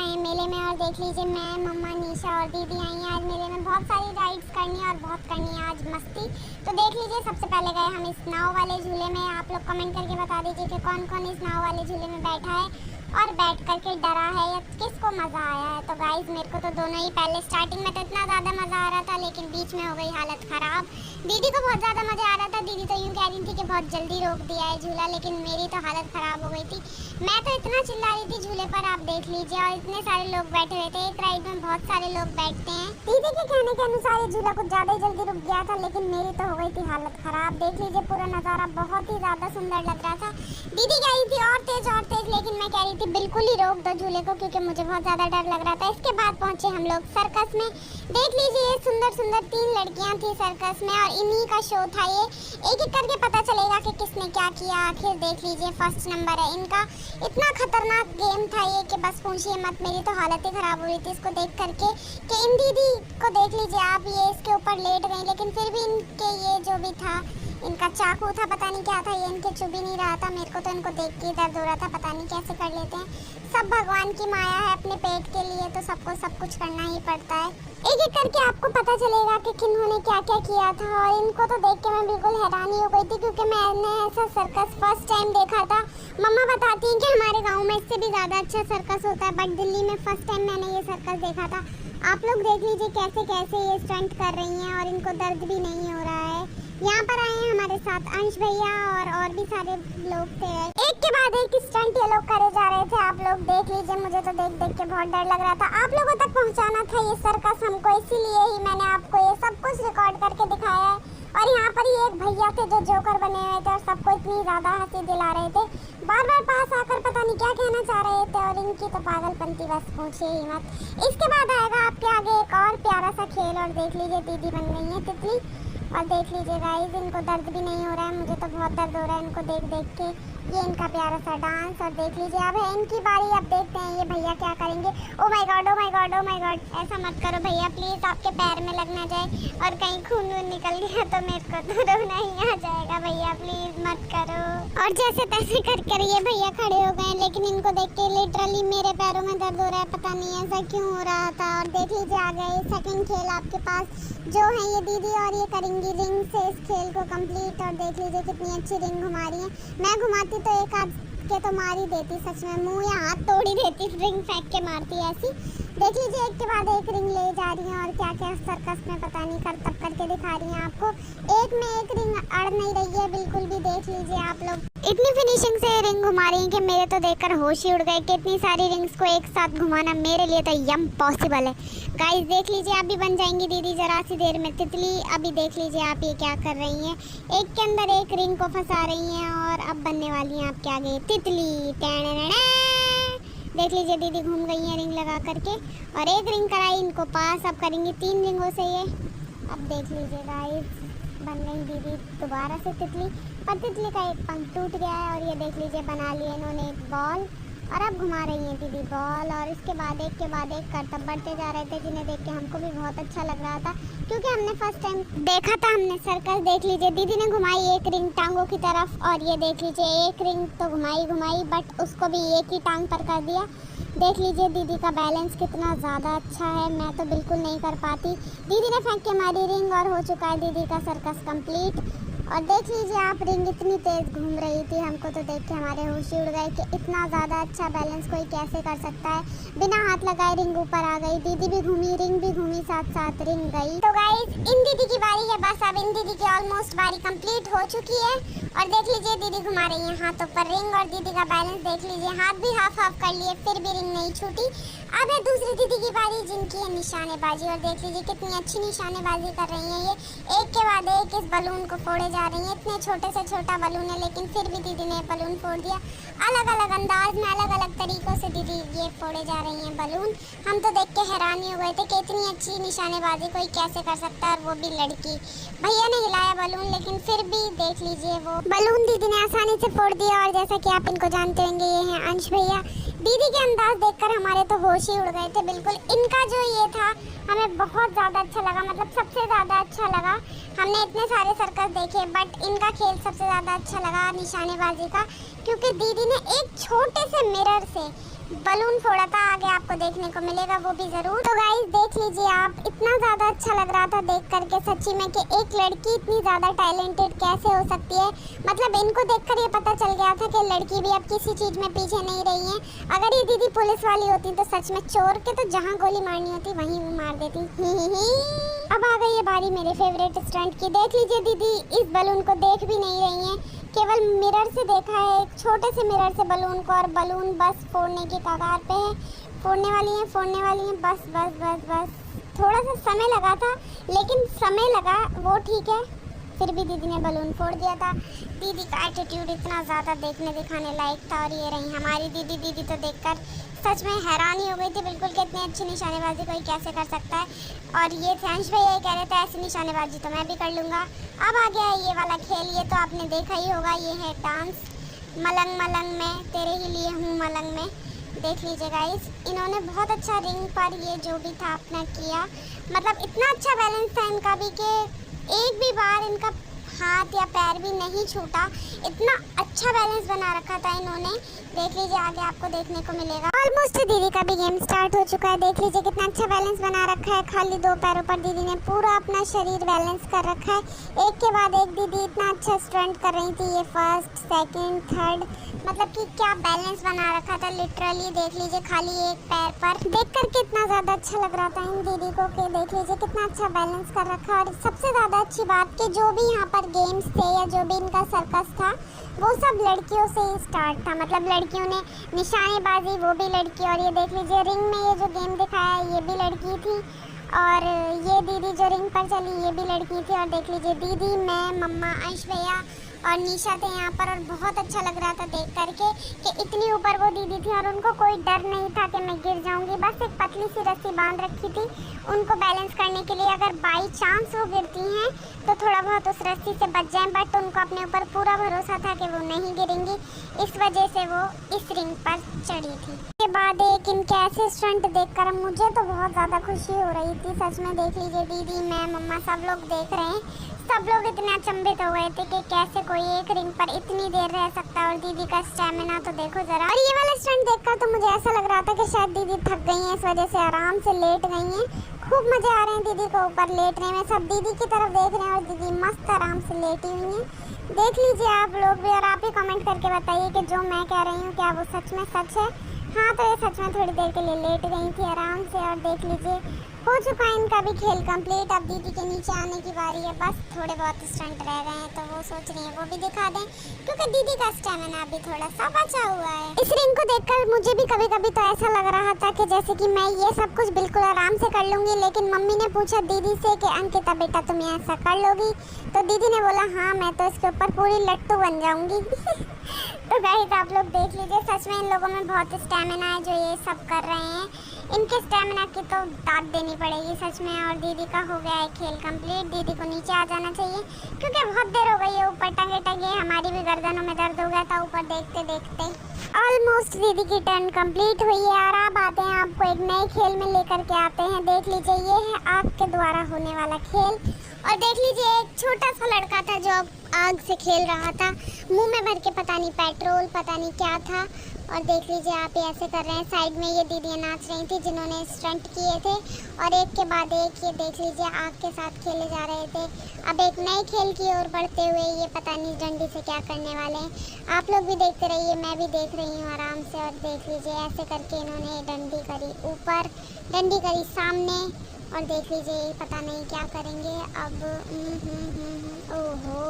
रहे हैं मेले में। और देख लीजिए मैं, मम्मा, निशा और दीदी आई हैं आज मेले में। बहुत सारी राइड्स करनी है और बहुत करनी है आज मस्ती। तो देख लीजिए सबसे पहले गए हम इस नाव वाले झूले में। आप लोग कमेंट करके बता दीजिए कि कौन कौन इस नाव वाले झूले में बैठा है और बैठ करके डरा है या किसको मज़ा आया है। तो गाइज मेरे को तो दोनों ही, पहले स्टार्टिंग में तो इतना ज़्यादा मज़ा आ रहा था लेकिन बीच में हो गई हालत ख़राब। दीदी को बहुत ज़्यादा मज़ा आ रहा था, दीदी तो यूँ कह रही थी कि बहुत जल्दी रोक दिया है झूला, लेकिन मेरी तो हालत ख़राब हो गई थी। मैं तो इतना चिल्ला रही थी झूले पर, आप देख लीजिए। और इतने सारे लोग बैठे हुए थे, एक राइड में बहुत सारे लोग बैठते हैं। दीदी के कहने के अनुसार ये झूला कुछ ज़्यादा ही जल्दी रुक गया था, लेकिन मेरी तो हो गई थी हालत ख़राब। देख लीजिए पूरा नज़ारा बहुत ही ज़्यादा सुंदर लग रहा था। दीदी कह रही थी और तेज, लेकिन मैं कह रही थी बिल्कुल ही रोक दो झूले को, क्योंकि मुझे बहुत ज़्यादा डर लग रहा था। इसके बाद पहुँचे हम लोग सर्कस में। देख लीजिए सुंदर सुंदर 3 लड़कियाँ थी सर्कस में और इन्हीं का शो था ये। एक एक करके पता चलेगा कि किसने क्या किया। आखिर देख लीजिए फर्स्ट नंबर है इनका। इतना खतरनाक गेम था ये कि बस पूछिए मत, मेरी तो हालत ही ख़राब हो रही थी इसको देख करके। कि इन दीदी को देख लीजिए आप, ये इसके ऊपर लेट गई, लेकिन फिर भी इनके ये जो भी था, इनका चाकू था, पता नहीं क्या था, ये इनके चुभ ही नहीं रहा था। मेरे को तो इनको देख के दर्द हो रहा था, पता नहीं कैसे कर लेते हैं। सब भगवान की माया है, अपने पेट के लिए तो सबको सब कुछ करना ही पड़ता है। एक एक करके आपको पता चलेगा कि किन्होंने क्या क्या किया था। और इनको तो देख के मैं बिल्कुल हैरानी हो गई थी, क्योंकि मैंने ऐसा सर्कस फर्स्ट टाइम देखा था। मम्मा बताती हैं कि हमारे गाँव में इससे भी ज़्यादा अच्छा सर्कस होता है, बट दिल्ली में फर्स्ट टाइम मैंने ये सर्कस देखा था। आप लोग देख लीजिए कैसे कैसे ये स्टंट कर रही हैं और इनको दर्द भी नहीं हो रहा है। यहाँ पर आए हैं हमारे साथ अंश भैया और भी सारे लोग थे। एक के बाद एक स्टंट ये लोग करे जा रहे थे। आप लोग देख लीजिए, मुझे तो देख देख के बहुत डर लग रहा था। आप लोगों तक पहुँचाना था ये सर्कस हमको, इसीलिए ही मैंने आपको ये सब कुछ रिकॉर्ड करके दिखाया है। और यहाँ पर ही एक भैया थे जो जोकर बने हुए थे और सबको इतनी ज़्यादा हंसी दिला रहे थे, बार बार पास आकर पता नहीं क्या कहना चाह रहे थे। और इनकी तो पागलपंती बस पूछिए ही मत। इसके बाद आएगा आपके आगे एक और प्यारा सा खेल। और देख लीजिए दीदी बन गई है तितली। और देख लीजिए गाइस, इनको दर्द भी नहीं हो रहा है, मुझे तो बहुत दर्द हो रहा है इनको देख देख के। ये इनका प्यारा सा डांस। और देख लीजिए अब है इनकी बारी, अब देखते हैं ये भैया क्या करेंगे। Oh my God, oh my God, oh my God, ऐसा मत करो भैया प्लीज़, आपके पैर में लग ना जाए और कहीं खून वून निकल गया तो मेरे को तो रोना ही आ जाएगा। भैया प्लीज़ मत करो। और जैसे तैसे कर ये भैया खड़े हो गए, लेकिन इनको देख के लिटरली मेरे पैरों में दर्द हो रहा है, पता नहीं ऐसा क्यों हो रहा था। और देख लीजिए आ गए सेकंड खेल आपके पास, जो है ये दीदी और ये करेंगी रिंग से इस खेल को कंप्लीट। और देख लीजिए कितनी अच्छी रिंग घुमा रही है। मैं घुमाती तो एक हाथ के तो मार ही देती, सच में मुंह या हाथ तोड़ ही देती, रिंग फेंक के मारती ऐसी। देख लीजिए एक के बाद एक रिंग ले जा रही हैं और क्या क्या सर्कस में पता नहीं कर तब करके दिखा रही हैं आपको। एक में एक रिंग अड़ नहीं रही है बिल्कुल भी। देख लीजिए आप लोग, इतनी फिनिशिंग से रिंग घुमा रही हैं कि मेरे तो देखकर होश ही उड़ गए कि इतनी सारी रिंग्स को एक साथ घुमाना मेरे लिए तो इम्पॉसिबल है। गाइस देख लीजिए अभी बन जाएंगी दीदी जरा सी देर में तितली। अभी देख लीजिए आप ये क्या कर रही हैं, एक के अंदर एक रिंग को फंसा रही हैं और अब बनने वाली हैं आपके आगे तितली। देख लीजिए दीदी घूम गई है रिंग लगा करके और एक रिंग कराई इनको पास। अब करेंगी 3 रिंगों से ये। अब देख लीजिए गाइस बन गई दीदी दोबारा से तितली, पर तितली का एक पंख टूट गया है। और ये देख लीजिए बना लिए इन्होंने एक बॉल और अब घुमा रही हैं दीदी बॉल। और इसके बाद एक के बाद एक करतब बढ़ते जा रहे थे, जिन्हें देख के हमको भी बहुत अच्छा लग रहा था, क्योंकि हमने फर्स्ट टाइम देखा था हमने सर्कस। देख लीजिए दीदी ने घुमाई एक रिंग टांगों की तरफ और ये देख लीजिए एक रिंग तो घुमाई बट उसको भी एक ही टांग पर कर दिया। देख लीजिए दीदी का बैलेंस कितना ज़्यादा अच्छा है, मैं तो बिल्कुल नहीं कर पाती। दीदी ने फेंक के मारी रिंग और हो चुका है दीदी का सर्कस कंप्लीट। और देख लीजिए आप रिंग इतनी तेज़ घूम रही थी, हमको तो देख के हमारे होश ही उड़ गए कि इतना ज़्यादा अच्छा बैलेंस कोई कैसे कर सकता है। बिना हाथ लगाए रिंग ऊपर आ गई, दीदी भी घूमी रिंग भी घूमी, साथ साथ रिंग गई। तो गाइस इन दीदी की बारी है, बस अब इन दीदी की ऑलमोस्ट बारी कंप्लीट हो चुकी है। और देख लीजिए दीदी घुमा रही है हाथों पर रिंग और दीदी का बैलेंस देख लीजिए, हाथ भी हाफ हाफ कर लिए फिर भी रिंग नहीं छूटी। अब है दूसरी दीदी की बारी जिनकी है निशानेबाजी। और देख लीजिए कितनी अच्छी निशानेबाजी कर रही हैं ये, एक के बाद एक इस बलून को फोड़े जा रही हैं। इतने छोटे से छोटा बलून है लेकिन फिर भी दीदी ने बलून फोड़ दिया। अलग अलग अंदाज में अलग अलग तरीक़ों से दीदी ये फोड़े जा रही हैं बलून। हम तो देख के हैरान ही हो गए थे कि इतनी अच्छी निशानेबाजी कोई कैसे कर सकता है, और वो भी लड़की। भैया ने हिलाया बलून लेकिन फिर भी देख लीजिए वो बलून दीदी ने आसानी से फोड़ दिया। और जैसा कि आप इनको जानते होंगे ये हैं अंश भैया। दीदी के अंदाज देखकर हमारे तो होश ही उड़ गए थे बिल्कुल। इनका जो ये था हमें बहुत ज़्यादा अच्छा लगा, मतलब सबसे ज़्यादा अच्छा लगा। हमने इतने सारे सर्कस देखे बट इनका खेल सबसे ज़्यादा अच्छा लगा निशानेबाजी का, क्योंकि दीदी ने एक छोटे से मिरर से बलून फोड़ा था, आगे आपको देखने को मिलेगा वो भी जरूर। तो गाइस देख लीजिए आप, इतना ज्यादा अच्छा लग रहा था देख करके सच्ची में कि एक लड़की इतनी ज्यादा टैलेंटेड कैसे हो सकती है। मतलब इनको देखकर ये पता चल गया था कि लड़की भी अब किसी चीज में पीछे नहीं रही है। अगर ये दीदी पुलिस वाली होती तो सच में चोर के तो जहाँ गोली मारनी होती वहीं वो मार देती। अब आ गई है बारी मेरे फेवरेट स्टंट की। देख लीजिए दीदी इस बलून को देख भी नहीं रही है, केवल मिरर से देखा है, एक छोटे से मिरर से बलून को, और बलून बस फोड़ने की कगार पे है। फोड़ने वाली है, बस बस बस बस। थोड़ा सा समय लगा था, लेकिन समय लगा वो ठीक है, फिर भी दीदी ने बलून फोड़ दिया था। दीदी का एटीट्यूड इतना ज़्यादा देखने दिखाने लायक था। और ये रही हमारी दीदी। दीदी तो देखकर सच में हैरानी हो गई थी बिल्कुल कि इतनी अच्छी निशानेबाजी कोई कैसे कर सकता है। और ये थैंक्स भैया ये कह रहे थे ऐसी निशानेबाजी तो मैं भी कर लूँगा। अब आ गया ये वाला खेल, ये तो आपने देखा ही होगा, ये है डांस मलंग मलंग में तेरे ही लिए हूँ मलंग में। देख लीजिए गाइस, इन्होंने बहुत अच्छा रिंग पर ये जो भी था अपना किया। मतलब इतना अच्छा बैलेंस था इनका भी कि एक भी बार इनका हाथ या पैर भी नहीं छूटा। इतना अच्छा बैलेंस बना रखा था इन्होंने। देख लीजिए आगे आपको देखने को मिलेगा। ऑलमोस्ट दीदी का भी गेम स्टार्ट हो चुका है। देख लीजिए कितना अच्छा बैलेंस बना रखा है। खाली 2 पैरों पर दीदी ने पूरा अपना शरीर बैलेंस कर रखा है। एक के बाद एक दीदी इतना अच्छा स्टंट कर रही थी। ये फर्स्ट, सेकंड, थर्ड, मतलब कि क्या बैलेंस बना रखा था लिटरली। देख लीजिए खाली एक पैर पर देख करके इतना ज़्यादा अच्छा लग रहा था इन दीदी को कि देख लीजिए कितना अच्छा बैलेंस कर रखा है। और सबसे ज़्यादा अच्छी बात कि जो भी यहाँ पर गेम्स थे या जो भी इनका सर्कस था वो सब लड़कियों से ही स्टार्ट था। मतलब लड़कियों ने निशानेबाजी, वो भी लड़की। और ये देख लीजिए रिंग में ये जो गेम दिखाया है ये भी लड़की थी। और ये दीदी जो रिंग पर चली ये भी लड़की थी। और देख लीजिए दीदी, मैं, मम्मा, अंश भैया और निशा थे यहाँ पर। और बहुत अच्छा लग रहा था देख करके कि इतनी ऊपर वो दीदी थी और उनको कोई डर नहीं था कि मैं गिर जाऊँगी। बस एक पतली सी रस्सी बांध रखी थी उनको बैलेंस करने के लिए। अगर बाई चांस वो गिरती हैं तो थोड़ा बहुत उस रस्सी से बच जाएं, बट उनको अपने ऊपर पूरा भरोसा था कि वो नहीं गिरेंगी। इस वजह से वो इस रिंग पर चढ़ी थी। के बाद एक इनके ऐसे स्टंट देखकर मुझे तो बहुत ज़्यादा खुशी हो रही थी सच में। देख लीजिए दीदी, मैं, मम्मा सब लोग देख रहे हैं। सब लोग इतने अचंभित हो गए थे कि कैसे कोई एक रिंग पर इतनी देर रह सकता है। और दीदी का स्टैमिना तो देखो जरा। और ये वाला स्टंट देखकर तो मुझे ऐसा लग रहा था कि शायद दीदी थक गई हैं, इस वजह से आराम से लेट गई हैं। खूब मजे आ रहे हैं दीदी को ऊपर लेटने में। सब दीदी की तरफ देख रहे हैं और दीदी मस्त आराम से लेटी हुई हैं। देख लीजिए आप लोग भी, और आप ही कमेंट करके बताइए कि जो मैं कह रही हूँ क्या वो सच में सच है। हाँ तो ये सच में थोड़ी देर के लिए लेट गई थी आराम से। और देख लीजिए हो चुका है इनका भी खेल कंप्लीट। अब दीदी के नीचे आने की बारी है। बस थोड़े बहुत स्टंट रह गए हैं तो वो सोच रही है वो भी दिखा दें, क्योंकि दीदी का स्टैमिना भी थोड़ा सा बचा हुआ है। इस रिंग को देखकर मुझे भी कभी कभी तो ऐसा लग रहा था कि जैसे कि मैं ये सब कुछ बिल्कुल आराम से कर लूँगी। लेकिन मम्मी ने पूछा दीदी से कि अंकिता बेटा तुम ऐसा कर लोगी? तो दीदी ने बोला हाँ मैं तो इसके ऊपर पूरी लट्टू बन जाऊँगी। तो गाइस आप लोग देख लीजिए, सच में इन लोगों में बहुत स्टैमिना है जो ये सब कर रहे हैं। इनके स्टैमिना की तो दाद देनी पड़ेगी सच में। और दीदी का हो गया है खेल कंप्लीट। दीदी को नीचे आ जाना चाहिए क्योंकि बहुत देर हो गई है ऊपर टंगे टंगे। हमारी भी गर्दनों में दर्द हो गया था ऊपर देखते देखते। ऑलमोस्ट दीदी की टर्न कंप्लीट हुई है। और अब आते हैं आपको एक नए खेल में लेकर के आते हैं। देख लीजिए ये है आग के द्वारा होने वाला खेल। और देख लीजिए एक छोटा सा लड़का था जो आग से खेल रहा था, मुंह में भर के पता नहीं पेट्रोल पता नहीं क्या था। और देख लीजिए आप ऐसे कर रहे हैं। साइड में ये दीदियाँ नाच रही थी जिन्होंने स्टंट किए थे। और एक के बाद एक ये देख लीजिए आग के साथ खेले जा रहे थे। अब एक नए खेल की ओर बढ़ते हुए ये पता नहीं डंडी से क्या करने वाले हैं। आप लोग भी देखते रहिए, मैं भी देख रही हूँ आराम से। और देख लीजिए ऐसे करके इन्होंने डंडी करी ऊपर, डंडी करी सामने। और देख लीजिए पता नहीं क्या करेंगे अब। ओहो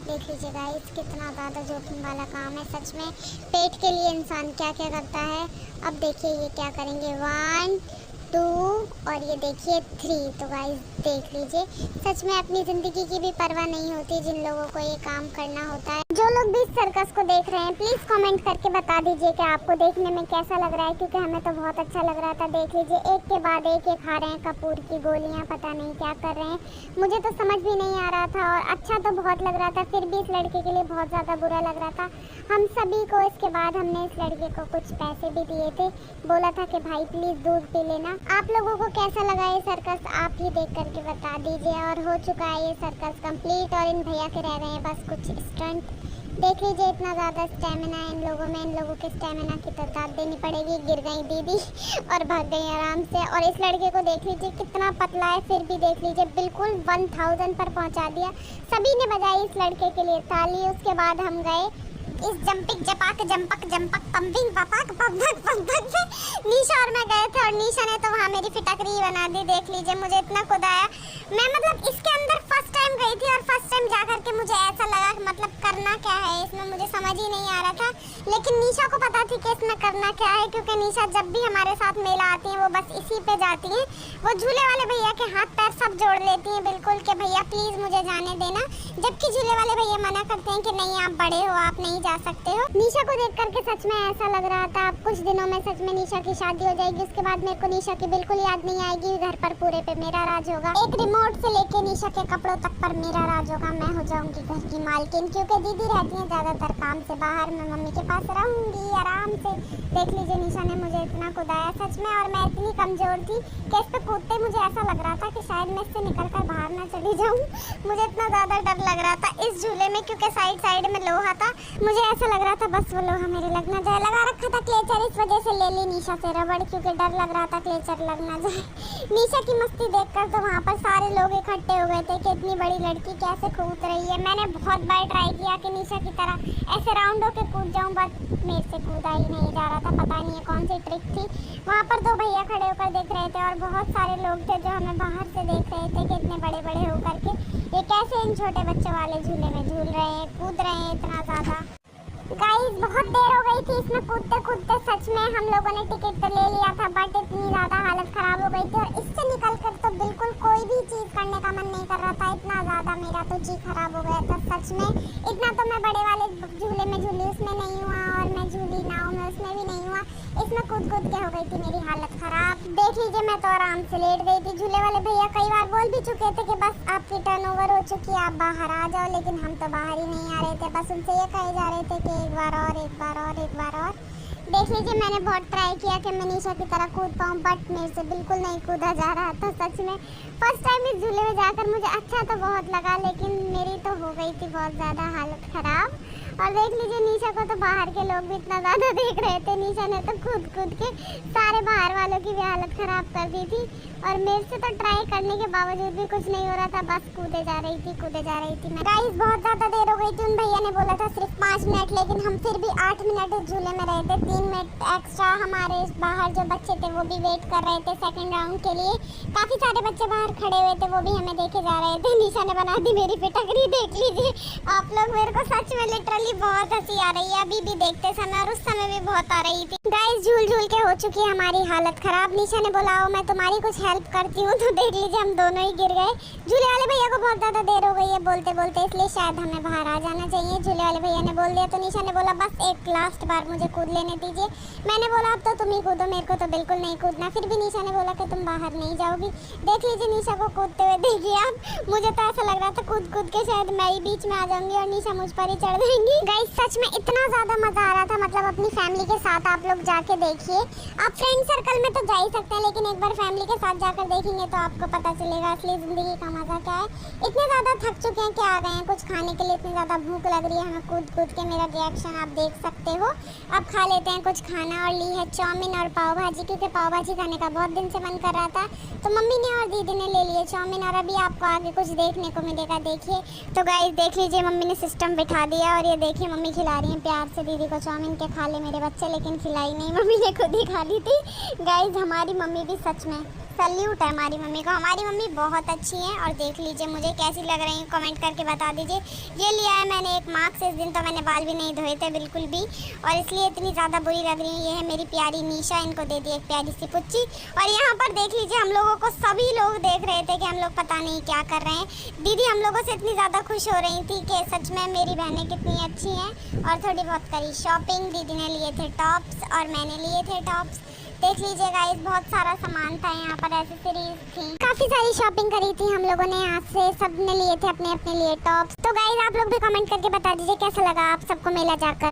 देख लीजिए गाइस कितना ज़्यादा जोखिम वाला काम है सच में। पेट के लिए इंसान क्या क्या करता है। अब देखिए ये क्या करेंगे, 1 2 और ये देखिए 3। तो गाइस देख लीजिए सच में अपनी ज़िंदगी की भी परवाह नहीं होती जिन लोगों को ये काम करना होता है। जो लोग भी इस सर्कस को देख रहे हैं प्लीज़ कमेंट करके बता दीजिए कि आपको देखने में कैसा लग रहा है, क्योंकि हमें तो बहुत अच्छा लग रहा था। देख लीजिए एक के बाद एक ये खा रहे हैं कपूर की गोलियां, पता नहीं क्या कर रहे हैं, मुझे तो समझ भी नहीं आ रहा था। और अच्छा तो बहुत लग रहा था, फिर भी इस लड़के के लिए बहुत ज़्यादा बुरा लग रहा था। हम सभी को इसके बाद हमने इस लड़के को कुछ पैसे भी दिए थे, बोला था कि भाई प्लीज़ दूध पी लेना। आप लोगों को कैसा लगा ये सर्कस आप ही देख करके बता दीजिए। और हो चुका है ये सर्कस कंप्लीट और इन भैया के रह गए हैं बस कुछ स्टंट। देख लीजिए इतना ज़्यादा स्टेमिना है इन लोगों में। इन लोगों के स्टेमिना की तो दाद देनी पड़ेगी। गिर गई दीदी और भाग गई आराम से। और इस लड़के को देख लीजिए कितना पतला है, फिर भी देख लीजिए बिल्कुल 1000 पर पहुंचा दिया। सभी ने बजाई इस लड़के के लिए ताली। उसके बाद हम गए इस जंपिंग जपाक जंपक जंपक पंपिंग पपाक पपक पपक से निशा और मैं गए थे। और निशा ने तो वहाँ मेरी फिटकरी बना दी। देख लीजिए मुझे इतना कुदाया। मैं मतलब इसके अंदर फर्स्ट टाइम गई थी और फर्स्ट टाइम जा करके मुझे ऐसा लगा कि मतलब करना क्या है इसमें, मुझे समझ ही नहीं आ रहा था। लेकिन निशा को पता थी कि इसमें करना क्या है, क्योंकि निशा जब भी हमारे साथ मेला आती है वो बस इसी पे जाती है। वो झूले वाले भैया के हाथ पैर सब जोड़ लेती हैं बिल्कुल कि भैया प्लीज़ मुझे जाने देना, जबकि झूले वाले भैया मना करते हैं कि नहीं आप बड़े हो, आप नहीं जा सकते हो। निशा को देख करके सच में ऐसा लग रहा था अब कुछ दिनों में सच में निशा की शादी हो जाएगी। उसके बाद मेरे को निशा की बिल्कुल याद नहीं आएगी। घर पर पूरे पे मेरा राज होगा। एक रिमोट से लेके निशा के कपड़ों तक पर मेरा राज होगा। मैं हो जाऊंगी घर की मालकिन, क्योंकि दीदी रहती है ज्यादातर काम से बाहर। मैं मम्मी के पास रहूंगी आराम से। देख लीजिए निशा ने मुझे इतना कुदाया सच में। और मैं इतनी कमजोर थी कि इस पे कूदते मुझे ऐसा लग रहा था कि शायद मैं इससे निकल कर बाहर ना चली जाऊँ। मुझे इतना ज्यादा डर लग रहा था इस झूले में, क्योंकि साइड साइड में लोहा था। मुझे ऐसा लग रहा था बस वो लोहा मेरे लग ना जाए। लगा रखा था क्लेचर, इस वजह से ले ली निशा से रबड़, क्योंकि डर लग रहा था क्लेचर लग ना जाए। निशा की मस्ती देखकर तो वहाँ पर सारे लोग इकट्ठे हो गए थे कि इतनी बड़ी लड़की कैसे कूद रही है। मैंने बहुत बार ट्राई किया कि निशा की तरह ऐसे राउंड होके कूद जाऊँ, बट मेरे से कूदा ही नहीं जा रहा था। पता नहीं है कौन सी ट्रिक थी। वहाँ पर 2 भैया खड़े होकर देख रहे थे और बहुत सारे लोग थे जो हमें बाहर से देख रहे थे कि इतने बड़े बड़े होकर के ये कैसे इन छोटे बच्चों वाले झूले में झूल रहे हैं, कूद रहे हैं इतना ज़्यादा। गाइस बहुत देर हो गई थी इसमें कूदते कूदते। सच में हम लोगों ने टिकट तो ले लिया था, बट इतनी ज़्यादा हालत ख़राब हो गई थी। और इससे निकल कर तो बिल्कुल कोई भी चीज़ करने का मन नहीं कर रहा था। इतना ज़्यादा मेरा तो जी खराब हो गया था सच में। इतना तो मैं बड़े वाले झूले में झूली उसमें नहीं हुआ, और मैं झूली नाव में उसमें भी नहीं हुआ। इसमें कूद कूद के हो गई थी मेरी हालत ख़राब। देख लीजिए मैं तो आराम से लेट गई थी। झूले वाले भैया कई बार बोल भी चुके थे कि बस आपकी टर्न ओवर हो चुकी है, आप बाहर आ जाओ, लेकिन हम तो बाहर ही नहीं आ रहे थे। बस उनसे ये कहे जा रहे थे कि एक बार और, एक बार और, एक बार और। देख लीजिए मैंने बहुत ट्राई किया कि मैं निशा की तरह कूद पाऊँ, बट मेरे से बिल्कुल नहीं कूदा जा रहा था सच में। फर्स्ट टाइम इस झूले में जाकर मुझे अच्छा तो बहुत लगा, लेकिन मेरी तो हो गई थी बहुत ज़्यादा हालत ख़राब। और देख लीजिए निशा को तो बाहर के लोग भी इतना ज़्यादा देख रहे थे। निशा ने तो कूद कूद के सारे बाहर वालों की भी हालत ख़राब कर दी थी। और मेरे से तो ट्राई करने के बावजूद भी कुछ नहीं हो रहा था, बस कूदे जा रही थी मैं। गाइस बहुत ज़्यादा देर हो गई थी। उन भैया ने बोला था सिर्फ 5 मिनट, लेकिन हम फिर भी 8 मिनट इस झूले में रहे थे। 3 मिनट एक्स्ट्रा हमारे बाहर जो बच्चे थे वो भी वेट कर रहे थे सेकेंड राउंड के लिए। काफ़ी सारे बच्चे बाहर खड़े हुए थे, वो भी हमें देखे जा रहे थे। निशा ने बना दी मेरी फिटकरी, देख लीजिए आप लोग। मेरे को सच में लिटरली बहुत हंसी आ रही है अभी भी देखते समय, और उस समय भी बहुत आ रही थी। गाइस झूल झूल के हो चुकी है हमारी हालत ख़राब। निशा ने बोला आओ मैं तुम्हारी कुछ हेल्प करती हूँ, तो देख लीजिए हम दोनों ही गिर गए। झूले वाले भैया को बहुत ज़्यादा देर हो गई है बोलते बोलते, इसलिए शायद हमें बाहर आ जाना चाहिए। झूले वाले भैया ने बोल दिया, तो निशा ने बोला बस एक लास्ट बार मुझे कूद लेने दीजिए। मैंने बोला अब तो तुम ही कूदो, मेरे को तो बिल्कुल नहीं कूदना। फिर भी निशा ने बोला कि तुम बाहर नहीं जाओगी। देख लीजिए निशा को कूदते हुए देखिए आप। मुझे तो ऐसा लग रहा था कूद कूद के शायद मैं ही बीच में आ जाऊंगी और निशा मुझ पर ही चढ़ जाएंगी। गाइस सच में इतना ज़्यादा मज़ा आ रहा था, मतलब अपनी फैमिली के साथ आप लोग जाके देखिए। आप फ्रेंड सर्कल में तो जा ही सकते हैं, लेकिन एक बार फैमिली के साथ जाकर देखेंगे तो आपको पता चलेगा असली ज़िंदगी का मज़ा क्या है। इतने ज़्यादा थक चुके हैं कि आ गए हैं कुछ खाने के लिए। इतनी ज़्यादा भूख लग रही है हमें कूद कूद के। मेरा रिएक्शन आप देख सकते हो। अब खा लेते हैं कुछ खाना, और ली है चाउमीन और पाव भाजी, क्योंकि पाव भाजी खाने का बहुत दिन से मन कर रहा था। तो मम्मी ने और दीदी ने ले लिए चाउमीन, और अभी आपको आगे कुछ देखने को मिलेगा देखिए। तो गाइस देख लीजिए मम्मी ने सिस्टम बिठा दिया, और ये देखिए मम्मी खिला रही हैं प्यार से दीदी को चाउमीन के खा ले मेरे बच्चे, लेकिन खिलाई नहीं, मम्मी ने खुद ही खा ली थी। गाइस हमारी मम्मी भी सच में सल्यूट है हमारी मम्मी को। हमारी मम्मी बहुत अच्छी हैं। और देख लीजिए मुझे कैसी लग रही है कमेंट करके बता दीजिए। ये लिया है मैंने एक मार्क्स, इस दिन तो मैंने बाल भी नहीं धोए थे बिल्कुल भी, और इसलिए इतनी ज़्यादा बुरी लग रही है। ये है मेरी प्यारी निशा, इनको दे दी एक प्यारी सी पुच्ची। और यहाँ पर देख लीजिए हम लोगों को सभी लोग देख रहे थे कि हम लोग पता नहीं क्या कर रहे हैं। दीदी हम लोगों से इतनी ज़्यादा खुश हो रही थी कि सच में मेरी बहनें कितनी अच्छी हैं। और थोड़ी बहुत करी शॉपिंग, दीदी ने लिए थे टॉप्स और मैंने लिए थे टॉप्स। देख लीजिए गाइस बहुत सारा सामान था यहाँ पर, एक्सेसरीज थी, काफ़ी सारी शॉपिंग करी थी हम लोगों ने यहाँ से। सब ने लिए थे अपने अपने लिए टॉप्स। तो गाइस आप लोग भी कमेंट करके बता दीजिए कैसा लगा आप सबको मेला जाकर।